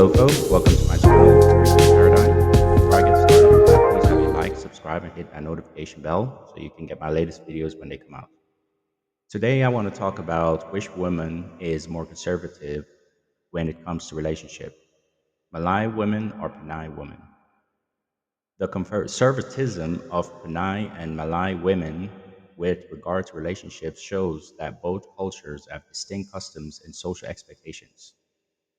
Hello, folks. Welcome to my channel, Christian Paradigm. Before I get started, please have a like, subscribe, and hit that notification bell so you can get my latest videos when they come out. Today, I want to talk about which woman is more conservative when it comes to relationship, Malay women or Pinay women. The conservatism of Pinay and Malay women with regard to relationships shows that both cultures have distinct customs and social expectations.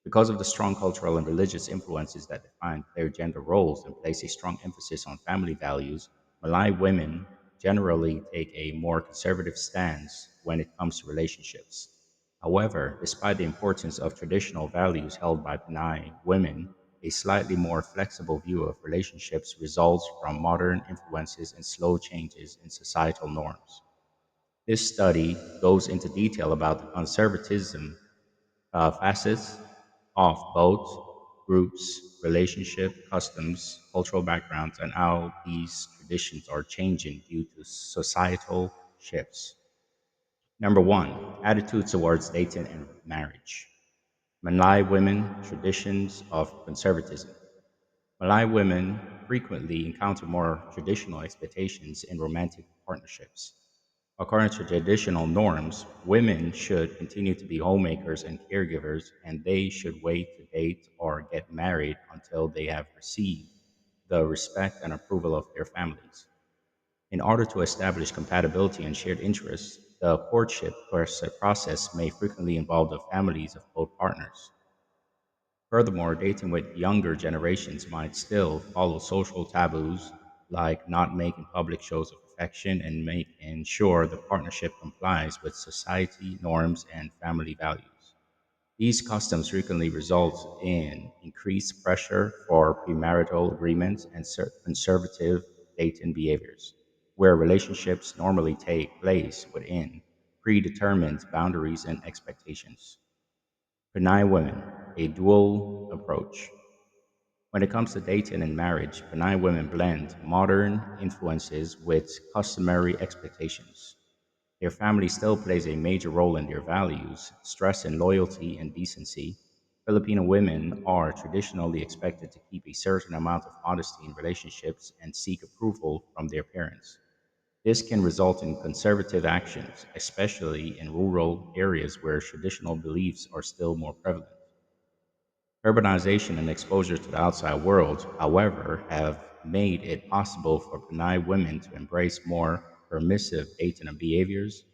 Because of the strong cultural and religious influences that define their gender roles and place a strong emphasis on family values, Malay women generally take a more conservative stance when it comes to relationships. However, despite the importance of traditional values held by Pinay women, a slightly more flexible view of relationships results from modern influences and slow changes in societal norms. This study goes into detail about the conservatism facets of both groups, relationship, customs, cultural backgrounds, and how these traditions are changing due to societal shifts. Number one, attitudes towards dating and marriage. Malay women, traditions of conservatism. Malay women frequently encounter more traditional expectations in romantic partnerships. According to traditional norms, women should continue to be homemakers and caregivers, and they should wait to date or get married until they have received the respect and approval of their families. In order to establish compatibility and shared interests, the courtship process may frequently involve the families of both partners. Furthermore, dating with younger generations might still follow social taboos like not making public shows of affection and making sure the partnership complies with society norms and family values. These customs frequently result in increased pressure for premarital agreements and conservative dating behaviors, where relationships normally take place within predetermined boundaries and expectations. Pinay women, a dual approach. When it comes to dating and marriage, Pinay women blend modern influences with customary expectations. Their family still plays a major role in their values, stressing loyalty and decency. Filipino women are traditionally expected to keep a certain amount of modesty in relationships and seek approval from their parents. This can result in conservative actions, especially in rural areas where traditional beliefs are still more prevalent. Urbanization and exposure to the outside world, however, have made it possible for Pinay women to embrace more permissive dating and behaviors,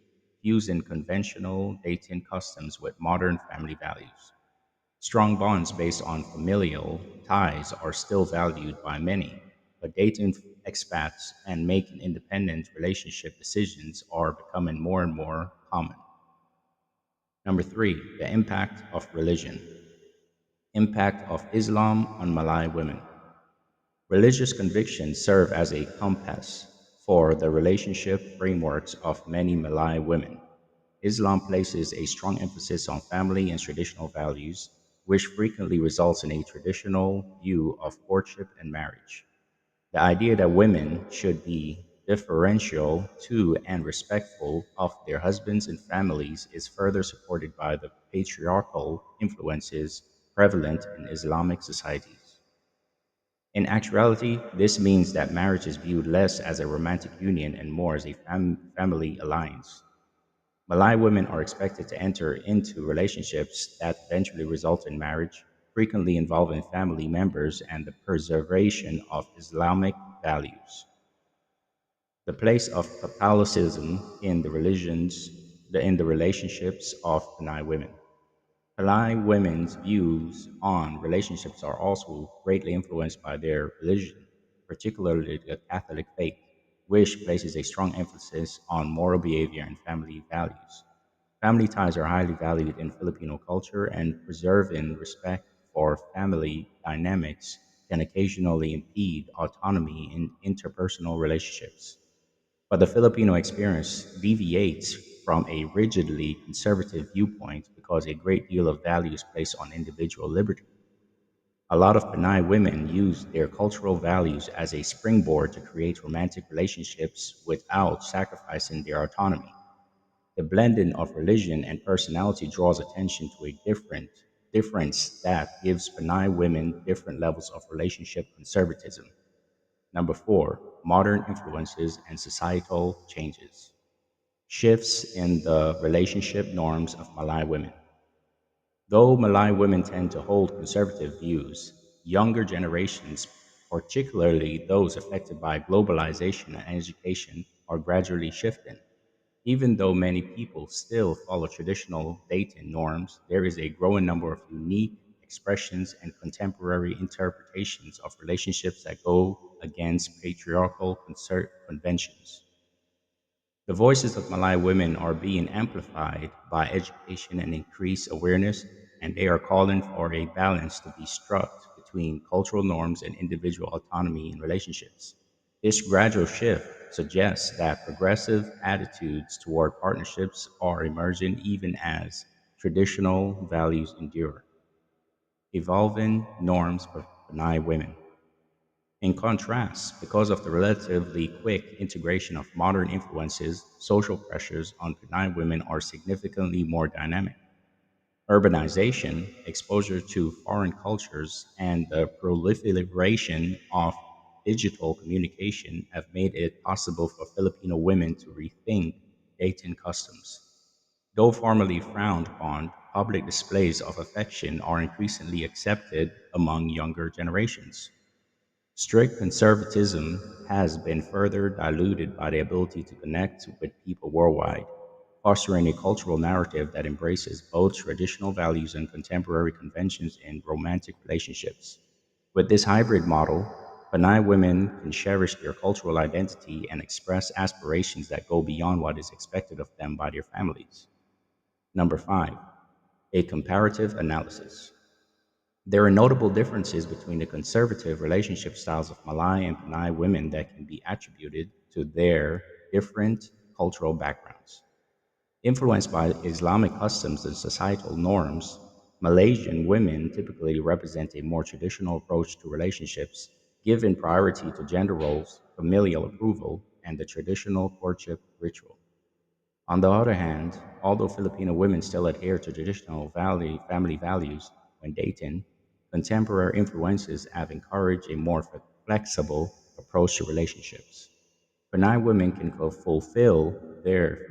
fusing conventional dating customs with modern family values. Strong bonds based on familial ties are still valued by many, but dating expats and making independent relationship decisions are becoming more and more common. Number three, the impact of religion. Impact of Islam on Malay women. Religious convictions serve as a compass for the relationship frameworks of many Malay women. Islam places a strong emphasis on family and traditional values, which frequently results in a traditional view of courtship and marriage. The idea that women should be deferential to and respectful of their husbands and families is further supported by the patriarchal influences prevalent in Islamic societies. In actuality, this means that marriage is viewed less as a romantic union and more as a family alliance. Malay women are expected to enter into relationships that eventually result in marriage, frequently involving family members and the preservation of Islamic values. The place of Catholicism in the relationships of Pinay women. Malay women's views on relationships are also greatly influenced by their religion, particularly the Catholic faith, which places a strong emphasis on moral behavior and family values. Family ties are highly valued in Filipino culture, and preserving respect for family dynamics can occasionally impede autonomy in interpersonal relationships. But the Filipino experience deviates from a rigidly conservative viewpoint because a great deal of value is placed on individual liberty. A lot of Pinay women use their cultural values as a springboard to create romantic relationships without sacrificing their autonomy. The blending of religion and personality draws attention to a different difference that gives Pinay women different levels of relationship conservatism. Number four, modern influences and societal changes. Shifts in the relationship norms of Malay women. Though Malay women tend to hold conservative views, younger generations, particularly those affected by globalization and education, are gradually shifting. Even though many people still follow traditional dating norms, there is a growing number of unique expressions and contemporary interpretations of relationships that go against patriarchal conventions. The voices of Malay women are being amplified by education and increased awareness, and they are calling for a balance to be struck between cultural norms and individual autonomy in relationships. This gradual shift suggests that progressive attitudes toward partnerships are emerging even as traditional values endure. Evolving norms for Malay women. In contrast, because of the relatively quick integration of modern influences, social pressures on Pinay women are significantly more dynamic. Urbanization, exposure to foreign cultures, and the proliferation of digital communication have made it possible for Filipino women to rethink dating customs. Though formerly frowned upon, public displays of affection are increasingly accepted among younger generations. Strict conservatism has been further diluted by the ability to connect with people worldwide, fostering a cultural narrative that embraces both traditional values and contemporary conventions in romantic relationships. With this hybrid model, Panay women can cherish their cultural identity and express aspirations that go beyond what is expected of them by their families. Number five, a comparative analysis. There are notable differences between the conservative relationship styles of Malay and Panay women that can be attributed to their different cultural backgrounds. Influenced by Islamic customs and societal norms, Malaysian women typically represent a more traditional approach to relationships, giving priority to gender roles, familial approval, and the traditional courtship ritual. On the other hand, although Filipino women still adhere to traditional family values when dating, contemporary influences have encouraged a more flexible approach to relationships. Benign women can fulfill their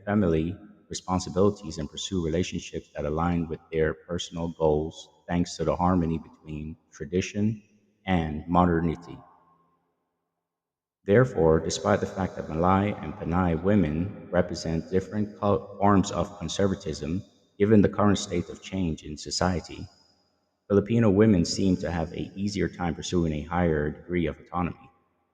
family responsibilities and pursue relationships that align with their personal goals thanks to the harmony between tradition and modernity. Therefore, despite the fact that Malay and Panay women represent different forms of conservatism, given the current state of change in society, Filipino women seem to have a easier time pursuing a higher degree of autonomy.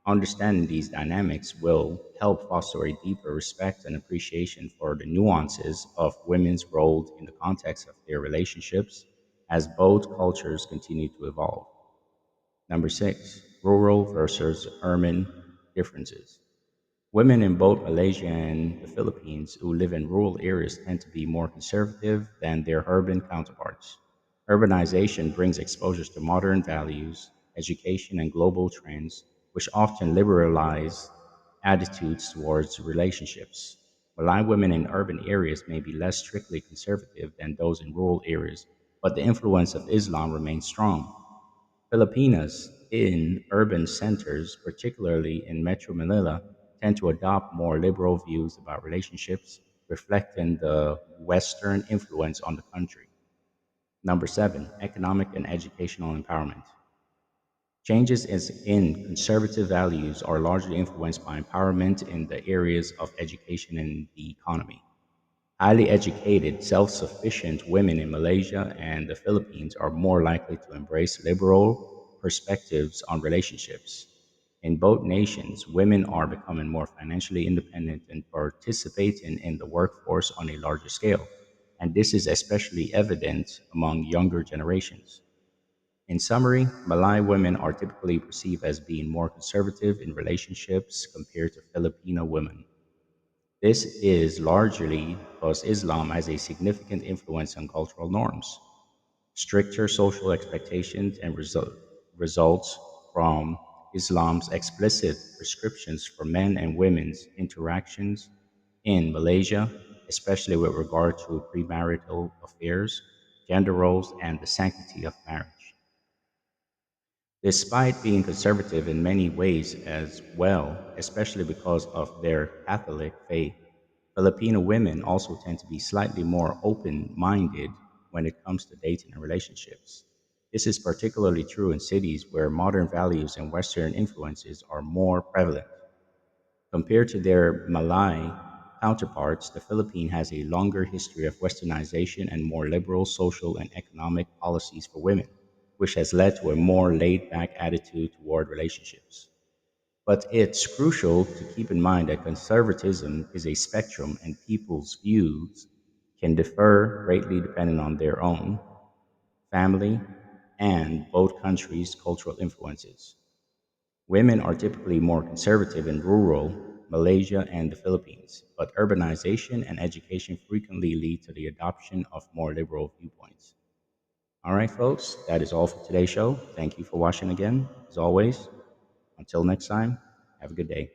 Understanding these dynamics will help foster a deeper respect and appreciation for the nuances of women's roles in the context of their relationships as both cultures continue to evolve. Number six, rural versus urban differences. Women in both Malaysia and the Philippines who live in rural areas tend to be more conservative than their urban counterparts. Urbanization brings exposures to modern values, education, and global trends, which often liberalize attitudes towards relationships. Malay women in urban areas may be less strictly conservative than those in rural areas, but the influence of Islam remains strong. Filipinas in urban centers, particularly in Metro Manila, tend to adopt more liberal views about relationships, reflecting the Western influence on the country. Number seven, economic and educational empowerment. Changes in conservative values are largely influenced by empowerment in the areas of education and the economy. Highly educated, self sufficient women in Malaysia and the Philippines are more likely to embrace liberal perspectives on relationships. In both nations, women are becoming more financially independent and participating in the workforce on a larger scale, and this is especially evident among younger generations. In summary, Malay women are typically perceived as being more conservative in relationships compared to Filipino women. This is largely because Islam has a significant influence on cultural norms. Stricter social expectations and results from Islam's explicit prescriptions for men and women's interactions in Malaysia, especially with regard to premarital affairs, gender roles, and the sanctity of marriage. Despite being conservative in many ways as well, especially because of their Catholic faith, Filipino women also tend to be slightly more open minded when it comes to dating and relationships. This is particularly true in cities where modern values and Western influences are more prevalent. Compared to their Malay counterparts, the Philippines has a longer history of westernization and more liberal social and economic policies for women, which has led to a more laid back attitude toward relationships. But it's crucial to keep in mind that conservatism is a spectrum and people's views can differ greatly depending on their own family and both countries' cultural influences. Women are typically more conservative in rural Malaysia and the Philippines, but urbanization and education frequently lead to the adoption of more liberal viewpoints. All right, folks, that is all for today's show. Thank you for watching again. As always, until next time, have a good day.